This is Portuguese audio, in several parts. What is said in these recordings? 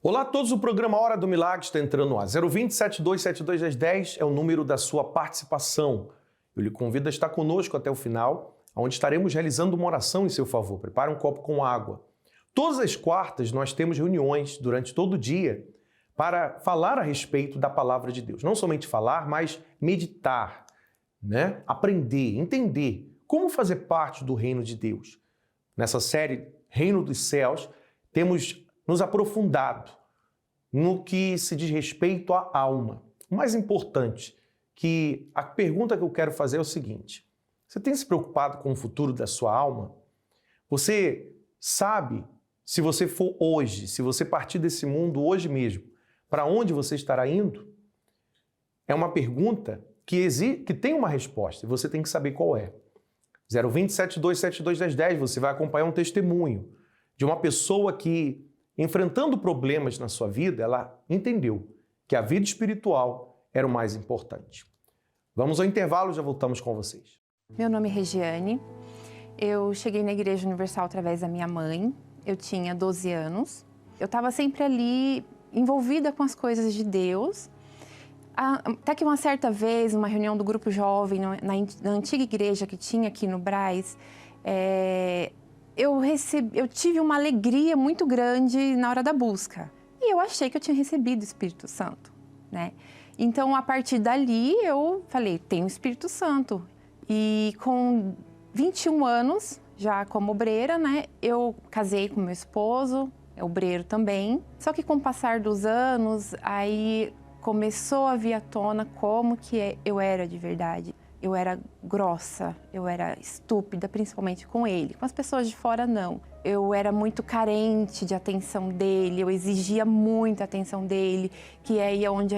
Olá a todos, o programa Hora do Milagre está entrando no ar. 020 7272 10 é o número da sua participação. Eu lhe convido a estar conosco até o final, onde estaremos realizando uma oração em seu favor. Prepare um copo com água. Todas as quartas nós temos reuniões durante todo o dia para falar a respeito da palavra de Deus. Não somente falar, mas meditar, aprender, entender como fazer parte do reino de Deus. Nessa série Reino dos Céus, temos nos aprofundado no que se diz respeito à alma. O mais importante, que a pergunta que eu quero fazer é o seguinte: você tem se preocupado com o futuro da sua alma? Você sabe, se você for hoje, se você partir desse mundo hoje mesmo, para onde você estará indo? É uma pergunta que tem uma resposta e você tem que saber qual é. 020 7272 10, você vai acompanhar um testemunho de uma pessoa que, enfrentando problemas na sua vida, ela entendeu que a vida espiritual era o mais importante. Vamos ao intervalo, já voltamos com vocês. Meu nome é Regiane, eu cheguei na Igreja Universal através da minha mãe, eu tinha 12 anos, eu estava sempre ali envolvida com as coisas de Deus, até que uma certa vez, numa reunião do grupo jovem, na antiga igreja que tinha aqui no Brás, eu tive uma alegria muito grande na hora da busca. E eu achei que eu tinha recebido o Espírito Santo, né? Então, a partir dali, eu falei, tenho o Espírito Santo. E com 21 anos, já como obreira, né, eu casei com meu esposo, é obreiro também. Só que com o passar dos anos, aí começou a vir à tona como que eu era de verdade. Eu era grossa, eu era estúpida, principalmente com ele. Com as pessoas de fora, não. Eu era muito carente de atenção dele, eu exigia muita atenção dele, que é aí onde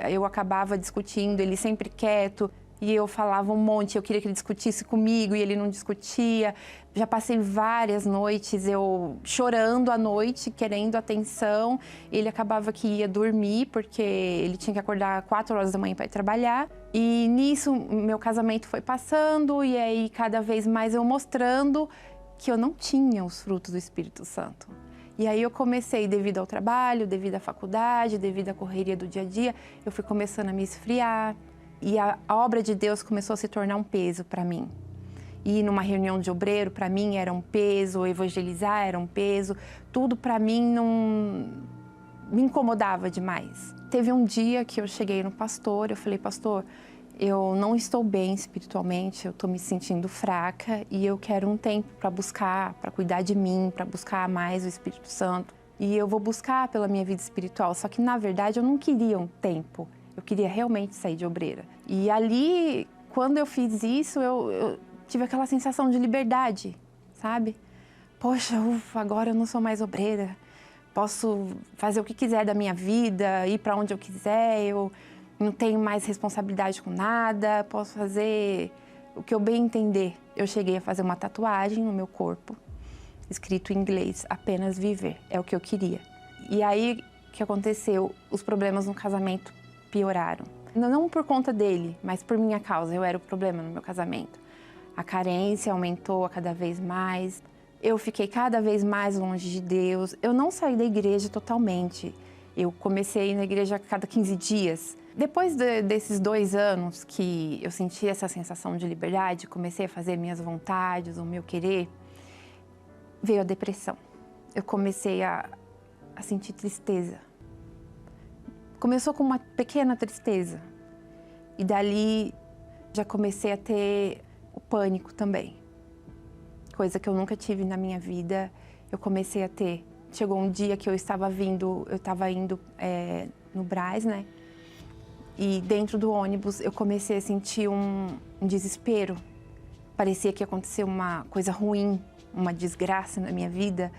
eu acabava discutindo, ele sempre quieto. E eu falava um monte, eu queria que ele discutisse comigo e ele não discutia. Já passei várias noites eu chorando à noite, querendo atenção. Ele acabava que ia dormir, porque ele tinha que acordar 4 horas da manhã para ir trabalhar. E nisso, meu casamento foi passando e aí cada vez mais eu mostrando que eu não tinha os frutos do Espírito Santo. E aí eu comecei, devido ao trabalho, devido à faculdade, devido à correria do dia a dia, eu fui começando a me esfriar. E a obra de Deus começou a se tornar um peso para mim. E numa reunião de obreiro, para mim era um peso, evangelizar era um peso, tudo para mim não me incomodava demais. Teve um dia que eu cheguei no pastor, eu falei, pastor, eu não estou bem espiritualmente, eu estou me sentindo fraca e eu quero um tempo para buscar, para cuidar de mim, para buscar mais o Espírito Santo. E eu vou buscar pela minha vida espiritual, só que na verdade eu não queria um tempo. Eu queria realmente sair de obreira. E ali, quando eu fiz isso, eu tive aquela sensação de liberdade, sabe? Poxa, ufa, agora eu não sou mais obreira. Posso fazer o que quiser da minha vida, ir para onde eu quiser, eu não tenho mais responsabilidade com nada, posso fazer o que eu bem entender. Eu cheguei a fazer uma tatuagem no meu corpo, escrito em inglês, apenas viver, é o que eu queria. E aí, o que aconteceu? Os problemas no casamento pioraram. Não por conta dele, mas por minha causa. Eu era o problema no meu casamento. A carência aumentou a cada vez mais. Eu fiquei cada vez mais longe de Deus. Eu não saí da igreja totalmente. Eu comecei a ir na igreja a cada 15 dias. Depois desses 2 anos que eu senti essa sensação de liberdade, comecei a fazer minhas vontades, o meu querer, veio a depressão. Eu comecei a sentir tristeza. Começou com uma pequena tristeza e dali já comecei a ter o pânico também. Coisa que eu nunca tive na minha vida, eu comecei a ter. Chegou um dia que eu estava indo no Brás, né? E dentro do ônibus eu comecei a sentir um desespero. Parecia que ia acontecer uma coisa ruim, uma desgraça na minha vida.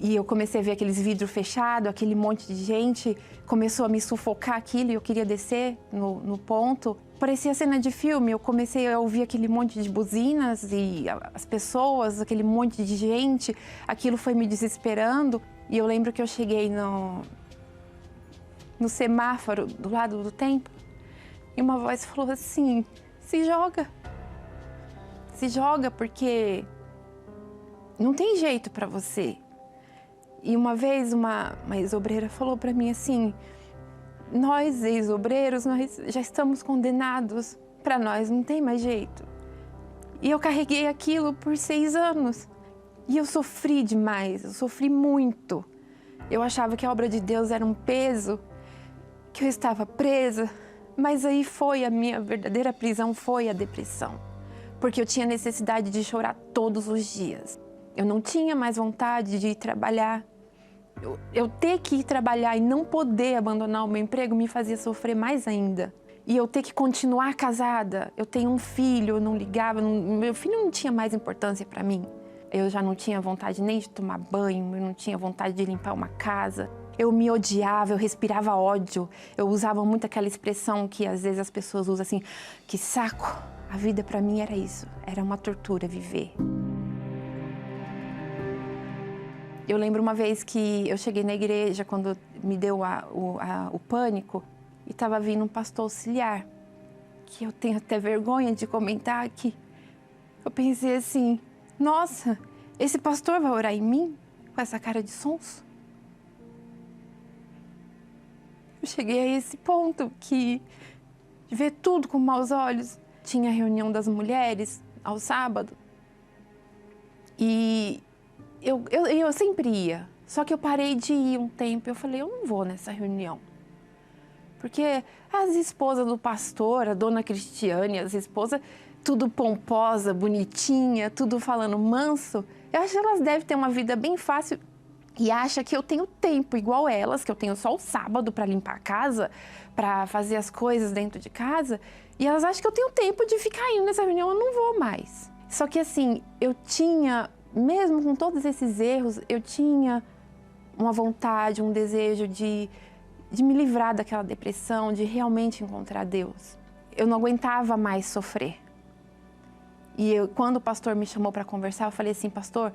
E eu comecei a ver aqueles vidros fechados, aquele monte de gente, começou a me sufocar aquilo e eu queria descer no ponto. Parecia cena de filme, eu comecei a ouvir aquele monte de buzinas e as pessoas, aquele monte de gente, aquilo foi me desesperando. E eu lembro que eu cheguei no semáforo do lado do templo e uma voz falou assim, se joga porque não tem jeito para você. E uma vez uma ex-obreira falou para mim assim: nós ex-obreiros, nós já estamos condenados, para nós não tem mais jeito. E eu carreguei aquilo por 6 anos. E eu sofri demais, eu sofri muito. Eu achava que a obra de Deus era um peso, que eu estava presa, mas aí foi a minha verdadeira prisão, foi a depressão. Porque eu tinha necessidade de chorar todos os dias. Eu não tinha mais vontade de ir trabalhar. Eu ter que ir trabalhar e não poder abandonar o meu emprego me fazia sofrer mais ainda. E eu ter que continuar casada, eu tenho um filho, eu não ligava, meu filho não tinha mais importância para mim. Eu já não tinha vontade nem de tomar banho, eu não tinha vontade de limpar uma casa. Eu me odiava, eu respirava ódio. Eu usava muito aquela expressão que às vezes as pessoas usam assim: que saco. A vida para mim era isso, era uma tortura viver. Eu lembro uma vez que eu cheguei na igreja, quando me deu o pânico, e estava vindo um pastor auxiliar, que eu tenho até vergonha de comentar aqui. Eu pensei assim: nossa, esse pastor vai orar em mim com essa cara de sonso? Eu cheguei a esse ponto de ver tudo com maus olhos. Tinha a reunião das mulheres ao sábado e eu sempre ia, só que eu parei de ir um tempo. Eu falei: eu não vou nessa reunião. Porque as esposas do pastor, a dona Cristiane, as esposas, tudo pomposa, bonitinha, tudo falando manso, eu acho que elas devem ter uma vida bem fácil e acham que eu tenho tempo igual elas, que eu tenho só o sábado para limpar a casa, para fazer as coisas dentro de casa, e elas acham que eu tenho tempo de ficar indo nessa reunião. Eu não vou mais. Só que assim, eu tinha, mesmo com todos esses erros, eu tinha uma vontade, um desejo de me livrar daquela depressão, de realmente encontrar Deus. Eu não aguentava mais sofrer. E quando o pastor me chamou para conversar, eu falei assim: pastor,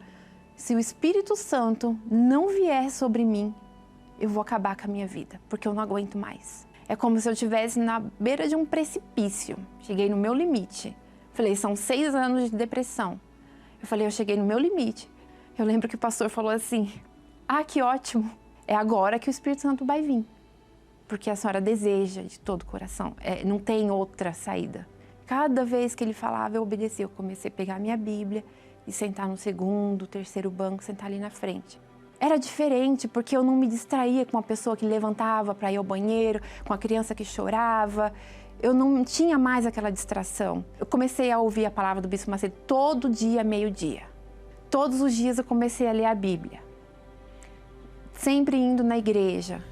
se o Espírito Santo não vier sobre mim, eu vou acabar com a minha vida, porque eu não aguento mais. É como se eu estivesse na beira de um precipício. Cheguei no meu limite. Falei: são 6 anos de depressão. Eu falei: eu cheguei no meu limite. Eu lembro que o pastor falou assim: ah, que ótimo, é agora que o Espírito Santo vai vir. Porque a senhora deseja de todo o coração, não tem outra saída. Cada vez que ele falava, eu obedecia. Eu comecei a pegar a minha Bíblia e sentar no segundo, terceiro banco, sentar ali na frente. Era diferente, porque eu não me distraía com uma pessoa que levantava para ir ao banheiro, com a criança que chorava. Eu não tinha mais aquela distração. Eu comecei a ouvir a palavra do Bispo Macedo todo dia, meio-dia. Todos os dias eu comecei a ler a Bíblia. Sempre indo na igreja.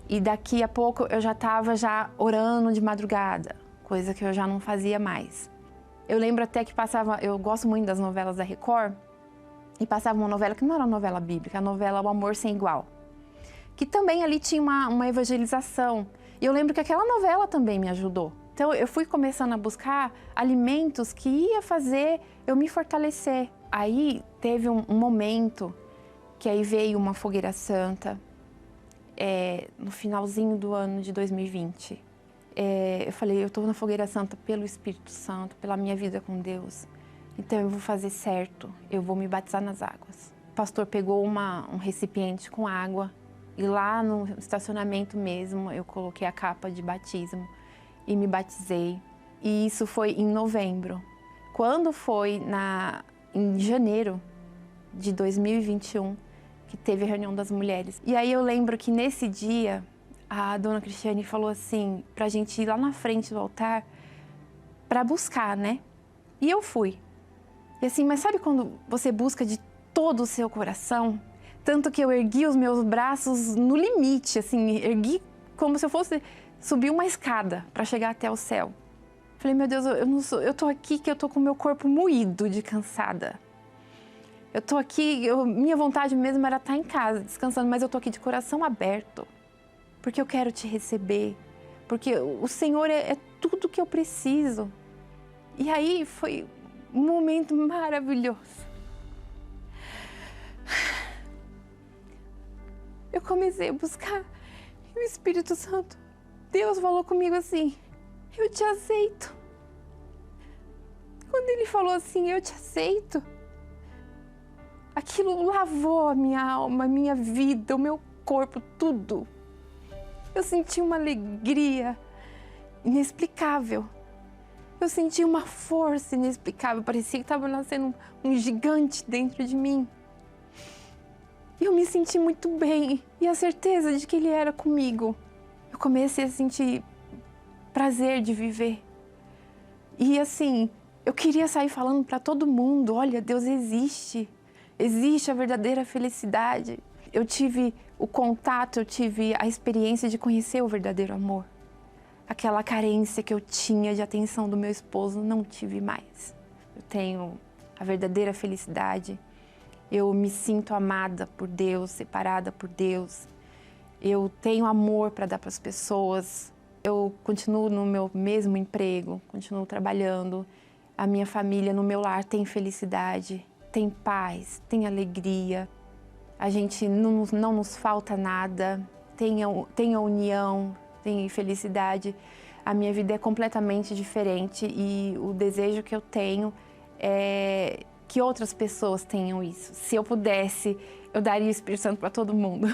E daqui a pouco eu já estava orando de madrugada, coisa que eu já não fazia mais. Eu lembro até que passava, eu gosto muito das novelas da Record, e passava uma novela que não era novela bíblica, a novela O Amor Sem Igual, que também ali tinha uma evangelização. E eu lembro que aquela novela também me ajudou. Então eu fui começando a buscar alimentos que ia fazer eu me fortalecer. Aí teve um momento que aí veio uma fogueira santa, no finalzinho do ano de 2020. Eu falei: eu estou na fogueira santa pelo Espírito Santo, pela minha vida com Deus. Então eu vou fazer certo, eu vou me batizar nas águas. O pastor pegou um recipiente com água e lá no estacionamento mesmo eu coloquei a capa de batismo e me batizei. E isso foi em novembro. Quando foi em janeiro de 2021, que teve a reunião das mulheres. E aí eu lembro que nesse dia, a dona Cristiane falou assim, pra gente ir lá na frente do altar pra buscar, né? E eu fui. E assim, mas sabe quando você busca de todo o seu coração? Tanto que eu ergui os meus braços no limite, assim, ergui como se eu fosse subir uma escada pra chegar até o céu. Falei: meu Deus, eu tô aqui que eu tô com o meu corpo moído de cansada. Eu tô aqui, minha vontade mesmo era estar em casa, descansando, mas eu tô aqui de coração aberto, porque eu quero te receber, porque o Senhor é tudo que eu preciso. E aí foi um momento maravilhoso. Eu comecei a buscar e o Espírito Santo, Deus falou comigo assim: eu te aceito. Quando ele falou assim: eu te aceito, aquilo lavou a minha alma, a minha vida, o meu corpo, tudo. Eu senti uma alegria inexplicável. Eu senti uma força inexplicável, parecia que estava nascendo um gigante dentro de mim. E eu me senti muito bem, e a certeza de que Ele era comigo. Eu comecei a sentir prazer de viver. E assim, eu queria sair falando para todo mundo, olha, Deus existe. Existe a verdadeira felicidade. Eu tive o contato, eu tive a experiência de conhecer o verdadeiro amor. Aquela carência que eu tinha de atenção do meu esposo, não tive mais. Eu tenho a verdadeira felicidade. Eu me sinto amada por Deus, separada por Deus. Eu tenho amor para dar para as pessoas. Eu continuo no meu mesmo emprego, continuo trabalhando. A minha família no meu lar tem felicidade, tem paz, tem alegria. A gente não nos falta nada, tem a união, tem felicidade. A minha vida é completamente diferente e o desejo que eu tenho é que outras pessoas tenham isso. Se eu pudesse, eu daria o Espírito Santo para todo mundo.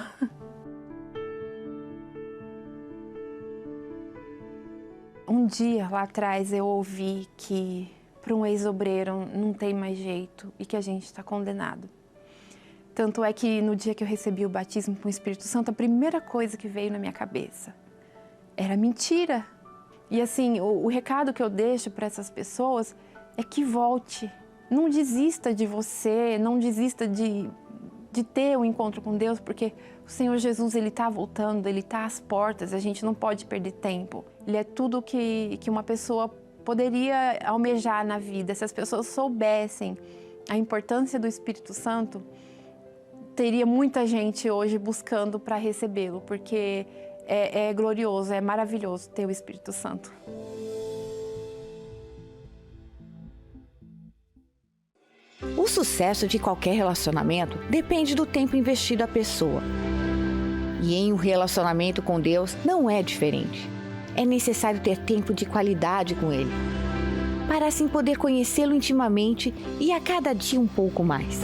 Um dia lá atrás eu ouvi que para um ex-obreiro não tem mais jeito e que a gente está condenado. Tanto é que no dia que eu recebi o batismo com o Espírito Santo, a primeira coisa que veio na minha cabeça era mentira. E assim, o recado que eu deixo para essas pessoas é que volte. Não desista de você, não desista de ter um encontro com Deus, porque o Senhor Jesus, Ele está voltando, Ele está às portas, a gente não pode perder tempo. Ele é tudo que uma pessoa poderia almejar na vida. Se as pessoas soubessem a importância do Espírito Santo, teria muita gente hoje buscando para recebê-lo, porque é glorioso, é maravilhoso ter o Espírito Santo. O sucesso de qualquer relacionamento depende do tempo investido à pessoa. E em um relacionamento com Deus não é diferente. É necessário ter tempo de qualidade com Ele, para assim poder conhecê-lo intimamente e a cada dia um pouco mais.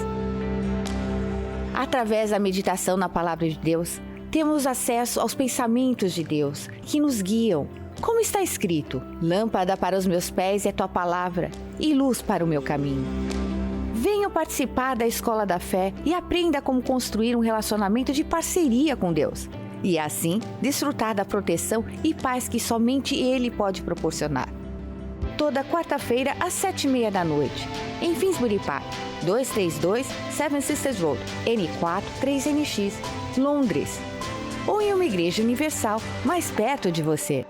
Através da meditação na Palavra de Deus, temos acesso aos pensamentos de Deus, que nos guiam. Como está escrito, lâmpada para os meus pés é Tua palavra e luz para o meu caminho. Venha participar da Escola da Fé e aprenda como construir um relacionamento de parceria com Deus. E assim, desfrutar da proteção e paz que somente Ele pode proporcionar. Toda quarta-feira, às 7h30 da noite, em Finsbury Park, 232 Seven Sisters Road, N4 3NX, Londres. Ou em uma igreja universal mais perto de você.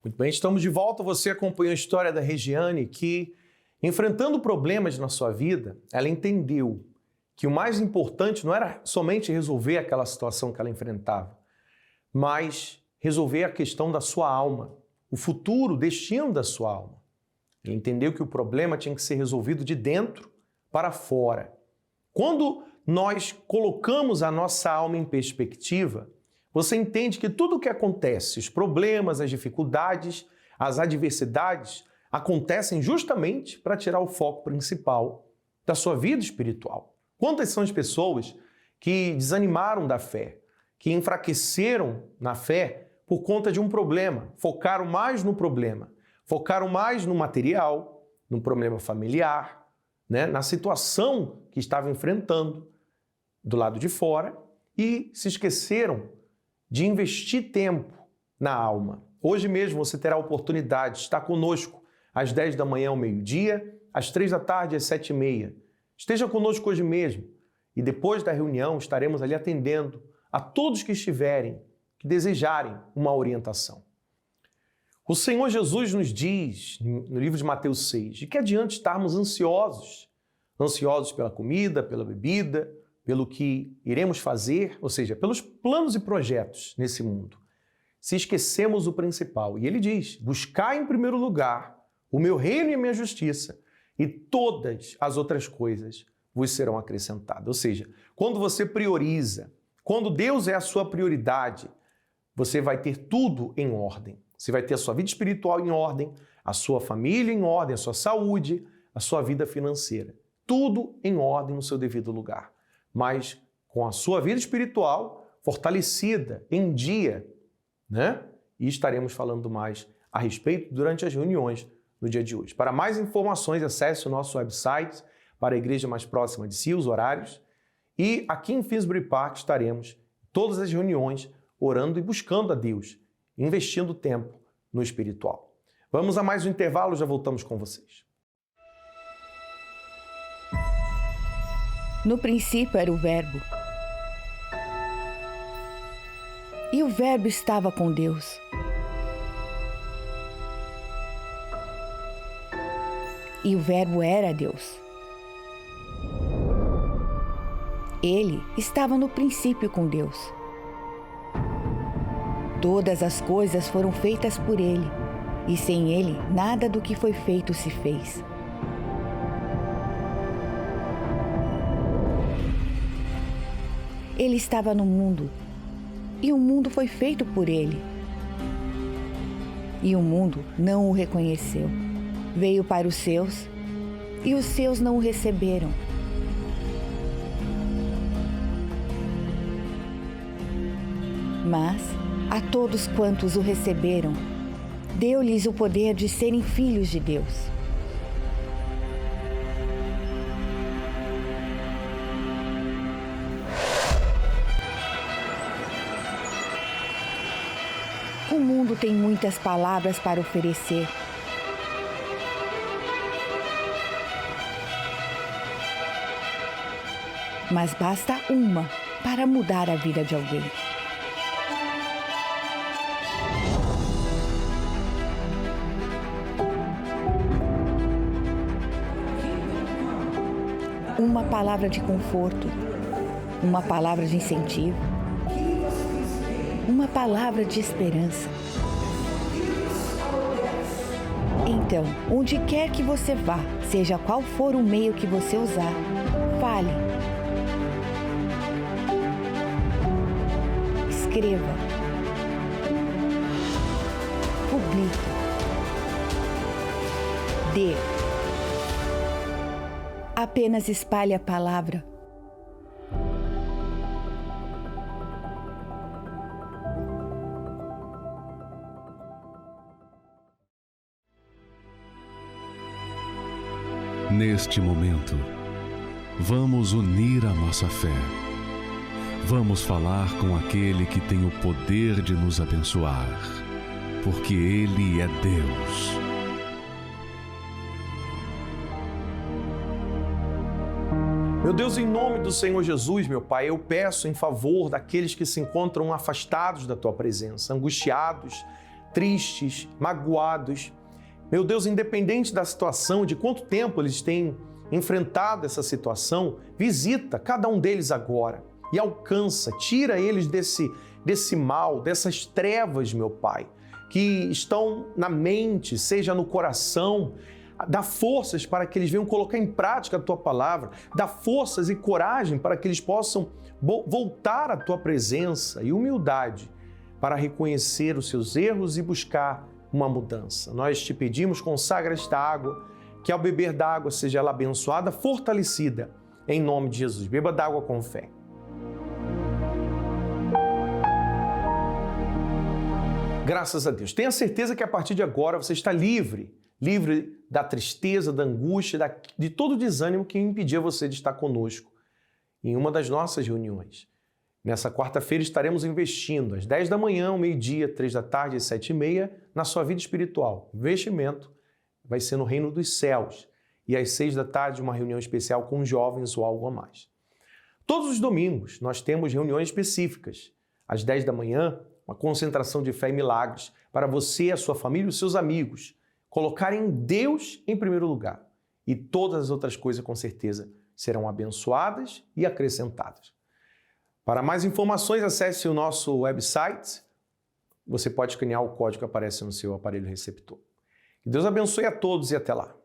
Muito bem, estamos de volta. Você acompanhou a história da Regiane, que, enfrentando problemas na sua vida, ela entendeu que o mais importante não era somente resolver aquela situação que ela enfrentava, mas resolver a questão da sua alma, o futuro, o destino da sua alma. Ela entendeu que o problema tinha que ser resolvido de dentro para fora. Quando nós colocamos a nossa alma em perspectiva, você entende que tudo o que acontece, os problemas, as dificuldades, as adversidades, acontecem justamente para tirar o foco principal da sua vida espiritual. Quantas são as pessoas que desanimaram da fé, que enfraqueceram na fé por conta de um problema, focaram mais no problema, focaram mais no material, no problema familiar, na situação que estavam enfrentando do lado de fora e se esqueceram de investir tempo na alma. Hoje mesmo você terá a oportunidade de estar conosco às 10 da manhã ao meio-dia, às 3 da tarde às 7h30. Esteja conosco hoje mesmo e depois da reunião estaremos ali atendendo a todos que estiverem, que desejarem uma orientação. O Senhor Jesus nos diz, no livro de Mateus 6, de que adianta estarmos ansiosos pela comida, pela bebida, pelo que iremos fazer, ou seja, pelos planos e projetos nesse mundo. Se esquecemos o principal, e ele diz, buscai em primeiro lugar o meu reino e a minha justiça, e todas as outras coisas vos serão acrescentadas. Ou seja, quando você prioriza, quando Deus é a sua prioridade, você vai ter tudo em ordem. Você vai ter a sua vida espiritual em ordem, a sua família em ordem, a sua saúde, a sua vida financeira. tudo em ordem no seu devido lugar, mas com a sua vida espiritual fortalecida em dia, né? E estaremos falando mais a respeito durante as reuniões no dia de hoje. Para mais informações, acesse o nosso website para a igreja mais próxima de si, os horários. E aqui em Finsbury Park estaremos todas as reuniões orando e buscando a Deus, investindo tempo no espiritual. Vamos a mais um intervalo, já voltamos com vocês. No princípio era o Verbo. E o Verbo estava com Deus. E o Verbo era Deus. Ele estava no princípio com Deus. Todas as coisas foram feitas por ele, e sem ele nada do que foi feito se fez. Ele estava no mundo, e o mundo foi feito por ele. E o mundo não o reconheceu. Veio para os seus, e os seus não o receberam. Mas a todos quantos o receberam, deu-lhes o poder de serem filhos de Deus. O mundo tem muitas palavras para oferecer. Mas basta uma para mudar a vida de alguém. Uma palavra de conforto, uma palavra de incentivo, uma palavra de esperança. Então, onde quer que você vá, seja qual for o meio que você usar, fale. Escreva. Publique. Dê. Apenas espalhe a palavra. Neste momento, vamos unir a nossa fé. Vamos falar com aquele que tem o poder de nos abençoar, porque Ele é Deus. Meu Deus, em nome do Senhor Jesus, meu Pai, eu peço em favor daqueles que se encontram afastados da Tua presença, angustiados, tristes, magoados. Meu Deus, independente da situação, de quanto tempo eles têm enfrentado essa situação, visita cada um deles agora e alcança, tira eles desse mal, dessas trevas, meu Pai, que estão na mente, seja no coração. Dá forças para que eles venham colocar em prática a Tua palavra, dá forças e coragem para que eles possam voltar à Tua presença e humildade para reconhecer os seus erros e buscar uma mudança. Nós te pedimos, consagra esta água, que ao beber da água seja ela abençoada, fortalecida, em nome de Jesus. Beba da água com fé. Graças a Deus. Tenha certeza que a partir de agora você está livre da tristeza, da angústia, de todo o desânimo que impedia você de estar conosco em uma das nossas reuniões. Nessa quarta-feira estaremos investindo às 10 da manhã, ao meio-dia, 3 da tarde e 7h30 na sua vida espiritual. O investimento vai ser no reino dos céus e às 6 da tarde uma reunião especial com jovens ou algo a mais. Todos os domingos nós temos reuniões específicas. Às 10 da manhã, uma concentração de fé e milagres para você, a sua família e os seus amigos colocarem Deus em primeiro lugar. E todas as outras coisas, com certeza, serão abençoadas e acrescentadas. Para mais informações, acesse o nosso website. Você pode escanear o código que aparece no seu aparelho receptor. Que Deus abençoe a todos e até lá.